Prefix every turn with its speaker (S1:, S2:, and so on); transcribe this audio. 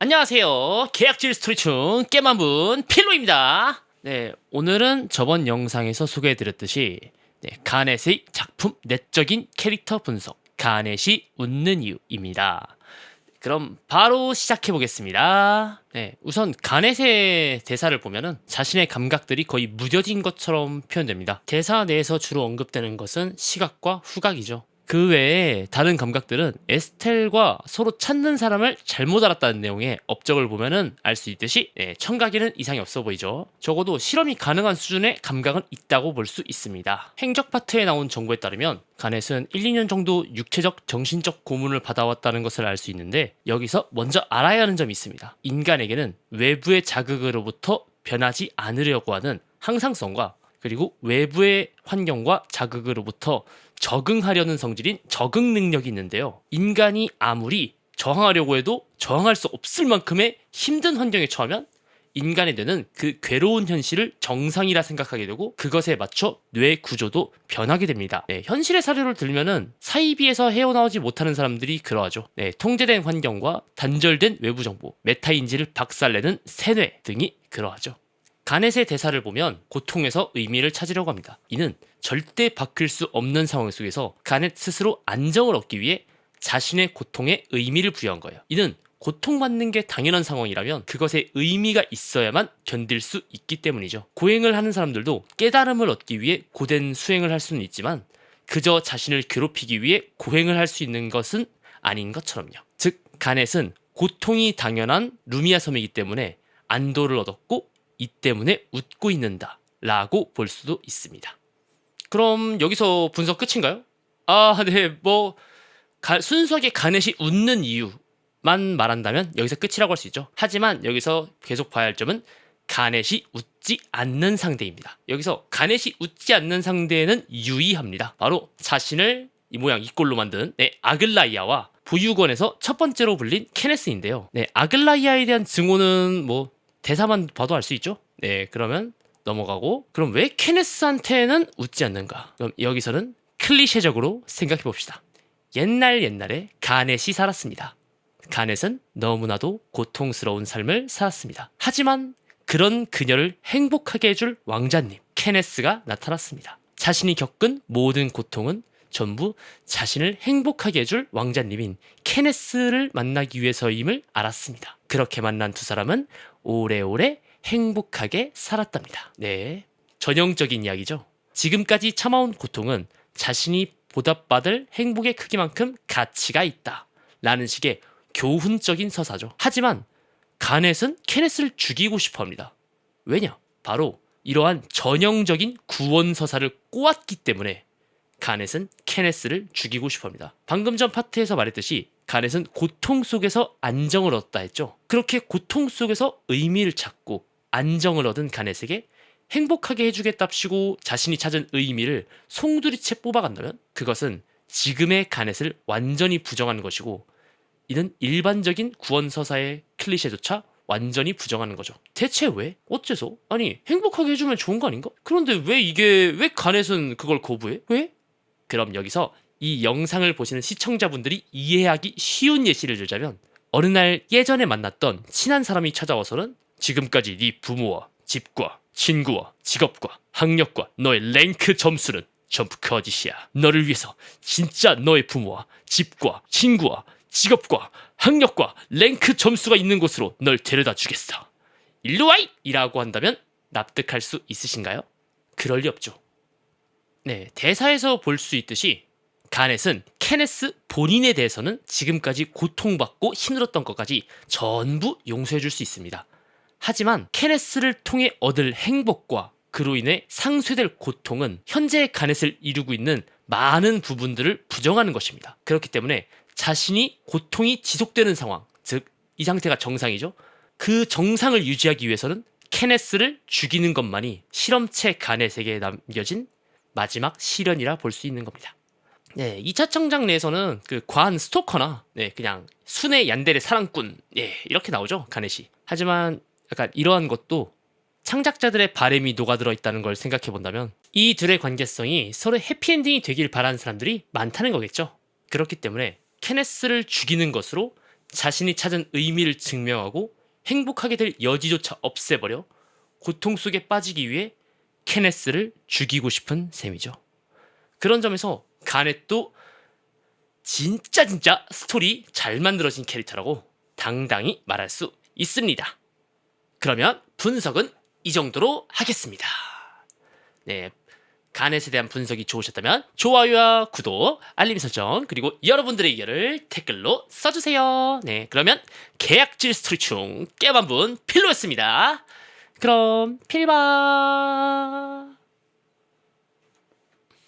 S1: 안녕하세요. 계약질 스토리충 깨만분 필로입니다. 네, 오늘은 저번 영상에서 소개해드렸듯이 가넷의 작품 내적인 캐릭터 분석, 가넷이 웃는 이유입니다. 그럼 바로 시작해보겠습니다. 네, 우선 가넷의 대사를 보면은 자신의 감각들이 거의 무뎌진 것처럼 표현됩니다. 대사 내에서 주로 언급되는 것은 시각과 후각이죠. 그 외에 다른 감각들은 에스텔과 서로 찾는 사람을 잘못 알았다는 내용의 업적을 보면은 알 수 있듯이 청각에는 이상이 없어 보이죠. 적어도 실험이 가능한 수준의 감각은 있다고 볼 수 있습니다. 행적 파트에 나온 정보에 따르면 가넷은 1, 2년 정도 육체적, 정신적 고문을 받아왔다는 것을 알 수 있는데 여기서 먼저 알아야 하는 점이 있습니다. 인간에게는 외부의 자극으로부터 변하지 않으려고 하는 항상성과 그리고 외부의 환경과 자극으로부터 적응하려는 성질인 적응 능력이 있는데요. 인간이 아무리 저항하려고 해도 저항할 수 없을 만큼의 힘든 환경에 처하면 인간의 뇌는 그 괴로운 현실을 정상이라 생각하게 되고 그것에 맞춰 뇌 구조도 변하게 됩니다. 현실의 사례를 들면은 사이비에서 헤어나오지 못하는 사람들이 그러하죠. 통제된 환경과 단절된 외부 정보, 메타인지를 박살내는 세뇌 등이 그러하죠. 가넷의 대사를 보면 고통에서 의미를 찾으려고 합니다. 이는 절대 바뀔 수 없는 상황 속에서 가넷 스스로 안정을 얻기 위해 자신의 고통에 의미를 부여한 거예요. 이는 고통받는 게 당연한 상황이라면 그것에 의미가 있어야만 견딜 수 있기 때문이죠. 고행을 하는 사람들도 깨달음을 얻기 위해 고된 수행을 할 수는 있지만 그저 자신을 괴롭히기 위해 고행을 할 수 있는 것은 아닌 것처럼요. 즉 가넷은 고통이 당연한 루미아 섬이기 때문에 안도를 얻었고 이 때문에 웃고 있는다 라고 볼 수도 있습니다. 그럼 여기서 분석 끝인가요? 네, 순수하게 가넷이 웃는 이유만 말한다면 여기서 끝이라고 할 수 있죠. 하지만 여기서 계속 봐야 할 점은 가넷이 웃지 않는 상대입니다. 여기서 가넷이 웃지 않는 상대는 유의합니다. 바로 자신을 이 모양 이 꼴로 만든 아글라이아와 보육원에서 첫 번째로 불린 케네스인데요. 아글라이아에 대한 증오는 대사만 봐도 알 수 있죠? 그러면 넘어가고 그럼 왜 케네스한테는 웃지 않는가? 그럼 여기서는 클리셰적으로 생각해 봅시다. 옛날에 가넷이 살았습니다. 가넷은 너무나도 고통스러운 삶을 살았습니다. 하지만 그런 그녀를 행복하게 해줄 왕자님 케네스가 나타났습니다. 자신이 겪은 모든 고통은 전부 자신을 행복하게 해줄 왕자님인 케네스를 만나기 위해서임을 알았습니다. 그렇게 만난 두 사람은 오래오래 행복하게 살았답니다. 전형적인 이야기죠. 지금까지 참아온 고통은 자신이 보답받을 행복의 크기만큼 가치가 있다 라는 식의 교훈적인 서사죠. 하지만 가넷은 케네스를 죽이고 싶어 합니다. 왜냐? 바로 이러한 전형적인 구원 서사를 꼬았기 때문에 가넷은 케네스를 죽이고 싶어 합니다. 방금 전 파트에서 말했듯이 가넷은 고통 속에서 안정을 얻었다 했죠. 그렇게 고통 속에서 의미를 찾고 안정을 얻은 가넷에게 행복하게 해주겠답시고 자신이 찾은 의미를 송두리째 뽑아간다면 그것은 지금의 가넷을 완전히 부정하는 것이고 이는 일반적인 구원서사의 클리셰조차 완전히 부정하는 거죠. 대체 왜? 어째서? 아니 행복하게 해주면 좋은 거 아닌가? 그런데 왜 가넷은 그걸 거부해? 왜? 그럼 여기서 이 영상을 보시는 시청자분들이 이해하기 쉬운 예시를 들자면 어느 날 예전에 만났던 친한 사람이 찾아와서는 지금까지 네 부모와 집과 친구와 직업과 학력과 너의 랭크 점수는 전부 거짓이야. 너를 위해서 진짜 너의 부모와 집과 친구와 직업과 학력과 랭크 점수가 있는 곳으로 널 데려다 주겠어. 일로 와이! 이라고 한다면 납득할 수 있으신가요? 그럴 리 없죠. 대사에서 볼 수 있듯이 가넷은 케네스 본인에 대해서는 지금까지 고통받고 힘들었던 것까지 전부 용서해줄 수 있습니다. 하지만 케네스를 통해 얻을 행복과 그로 인해 상쇄될 고통은 현재의 가넷을 이루고 있는 많은 부분들을 부정하는 것입니다. 그렇기 때문에 자신이 고통이 지속되는 상황, 즉 이 상태가 정상이죠. 그 정상을 유지하기 위해서는 케네스를 죽이는 것만이 실험체 가넷에게 남겨진 마지막 시련이라 볼 수 있는 겁니다. 2차 창작 내에서는 그 과한 스토커나 그냥 순의 얀데레 사랑꾼 이렇게 나오죠, 가넷이. 하지만 약간 이러한 것도 창작자들의 바램이 녹아들어 있다는 걸 생각해 본다면 이 둘의 관계성이 서로 해피엔딩이 되길 바라는 사람들이 많다는 거겠죠. 그렇기 때문에 케네스를 죽이는 것으로 자신이 찾은 의미를 증명하고 행복하게 될 여지조차 없애버려 고통 속에 빠지기 위해 케네스를 죽이고 싶은 셈이죠. 그런 점에서 가넷도 진짜 스토리 잘 만들어진 캐릭터라고 당당히 말할 수 있습니다. 그러면 분석은 이 정도로 하겠습니다. 네, 가넷에 대한 분석이 좋으셨다면 좋아요와 구독, 알림 설정, 그리고 여러분들의 의견을 댓글로 써주세요. 네, 그러면 계약질 스토리충 깨만분 필로였습니다. 그럼 필바.